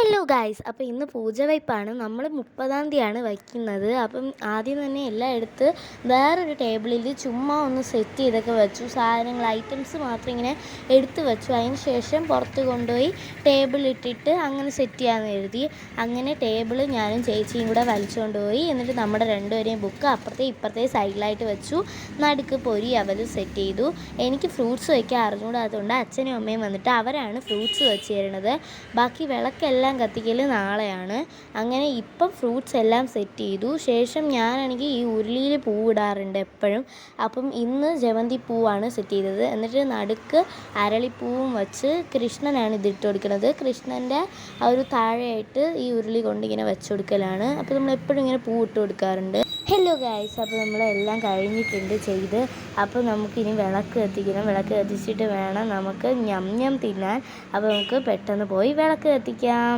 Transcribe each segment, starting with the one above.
Hello guys, അപ്പോൾ ഇന്ന് പൂജ വയ്പ്പാണ്. നമ്മൾ 30-ാം തീയതിയാണ് വയ്ക്കുന്നത്. അപ്പം ആദ്യം തന്നെ എല്ലാം എടുത്ത് വേറൊരു ടേബിളിൽ ചുമ്മാ ഒന്ന് സെറ്റ് ചെയ്തൊക്കെ വെച്ചു. സാധനങ്ങൾ ഐറ്റംസ് മാത്രം ഇങ്ങനെ എടുത്ത് വെച്ചു. അതിന് ശേഷം പുറത്ത് കൊണ്ടുപോയി ടേബിളിട്ടിട്ട് അങ്ങനെ സെറ്റ് ചെയ്യാമെന്ന് എഴുതി. അങ്ങനെ ടേബിൾ ഞാനും ചേച്ചിയും കൂടെ വലിച്ചുകൊണ്ട് പോയി. എന്നിട്ട് നമ്മുടെ രണ്ടുപേരെയും ബുക്ക് അപ്പുറത്തെ ഇപ്പുറത്തെ സൈഡിലായിട്ട് വെച്ചു. നടുക്ക് പൊരി അവൽ സെറ്റ് ചെയ്തു. എനിക്ക് ഫ്രൂട്ട്സ് വയ്ക്കാൻ അറിഞ്ഞുകൂടാത്തതുകൊണ്ട് അച്ഛനും അമ്മയും വന്നിട്ട് അവരാണ് ഫ്രൂട്ട്സ് വെച്ച് തരുന്നത്. ബാക്കി വിളക്കെല്ലാം കത്തിക്കൽ നാളെയാണ്. അങ്ങനെ ഇപ്പം ഫ്രൂട്ട്സ് എല്ലാം സെറ്റ് ചെയ്തു. ശേഷം ഞാനാണെങ്കിൽ ഈ ഉരുളിയിൽ പൂവിടാറുണ്ട് എപ്പോഴും. അപ്പം ഇന്ന് ജമന്തി പൂവാണ് സെറ്റ് ചെയ്തത്. എന്നിട്ട് നടുക്ക് അരളിപ്പൂവും വച്ച് കൃഷ്ണനാണ് ഇതിട്ട് കൊടുക്കുന്നത്. കൃഷ്ണൻ്റെ ആ ഒരു താഴെയായിട്ട് ഈ ഉരുളി കൊണ്ടിങ്ങനെ വെച്ച് കൊടുക്കലാണ്. അപ്പോൾ നമ്മൾ എപ്പോഴും ഇങ്ങനെ പൂ ഇട്ട് കൊടുക്കാറുണ്ട്. ഹലോ ഗായ്സ്, അപ്പോൾ നമ്മളെല്ലാം കഴിഞ്ഞിട്ടുണ്ട് ചെയ്ത്. അപ്പോൾ നമുക്കിനി വിളക്ക് കത്തിക്കണം. വിളക്ക് കത്തിച്ചിട്ട് വേണം നമുക്ക് ഞം തിന്നാൻ. അപ്പോൾ നമുക്ക് പെട്ടെന്ന് പോയി വിളക്ക് കത്തിക്കാം.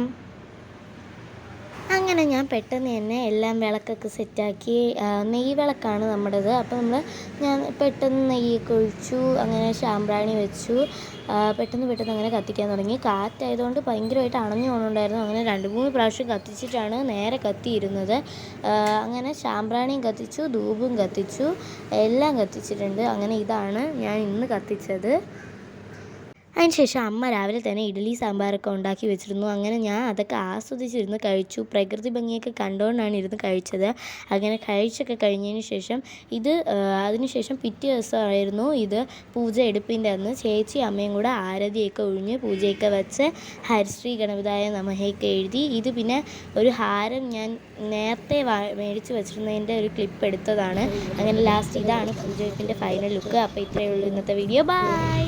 അങ്ങനെ ഞാൻ പെട്ടെന്ന് തന്നെ എല്ലാം വിളക്കൊക്കെ സെറ്റാക്കി. നെയ്യ് വിളക്കാണ് നമ്മുടേത്. അപ്പോൾ ഞാൻ പെട്ടെന്ന് നെയ്യൊക്കെ ഒഴിച്ചു. അങ്ങനെ ശാമ്പ്രാണി വെച്ചു. പെട്ടെന്ന് അങ്ങനെ കത്തിക്കാൻ തുടങ്ങി. കാറ്റായതുകൊണ്ട് ഭയങ്കരമായിട്ട് അണഞ്ഞു പോകുന്നുണ്ടായിരുന്നു. അങ്ങനെ 2-3 പ്രാവശ്യം കത്തിച്ചിട്ടാണ് നേരെ കത്തിയിരുന്നത്. അങ്ങനെ ശാമ്പ്രാണിയും കത്തിച്ചു, ധൂപും കത്തിച്ചു, എല്ലാം കത്തിച്ചിട്ടുണ്ട്. അങ്ങനെ ഇതാണ് ഞാൻ ഇന്ന് കത്തിച്ചത്. അതിനുശേഷം അമ്മ രാവിലെ തന്നെ ഇഡ്ഡലി സാമ്പാറൊക്കെ ഉണ്ടാക്കി വെച്ചിരുന്നു. അങ്ങനെ ഞാൻ അതൊക്കെ ആസ്വദിച്ചിരുന്ന് കഴിച്ചു. പ്രകൃതി ഭംഗിയൊക്കെ കണ്ടുകൊണ്ടാണ് ഇരുന്ന് കഴിച്ചത്. അങ്ങനെ കഴിച്ചൊക്കെ കഴിഞ്ഞതിന് ശേഷം അതിനുശേഷം പിറ്റേ ദിവസമായിരുന്നു ഇത് പൂജ എടുപ്പിൻ്റെ അന്ന്. ചേച്ചി അമ്മയും കൂടെ ആരതിയൊക്കെ ഒഴിഞ്ഞ് പൂജയൊക്കെ വെച്ച് ഹരിശ്രീ ഗണപതായ നമഃയൊക്കെ എഴുതി. ഇത് പിന്നെ ഒരു ഹാരം ഞാൻ നേരത്തെ മേടിച്ച് വെച്ചിരുന്നതിൻ്റെ ഒരു ക്ലിപ്പ് എടുത്തതാണ്. അങ്ങനെ ലാസ്റ്റ് ഇതാണ് പൂജ വെപ്പിൻ്റെ ഫൈനൽ ലുക്ക്. അപ്പോൾ ഇത്രയേ ഉള്ളൂ ഇന്നത്തെ വീഡിയോ. ബൈ.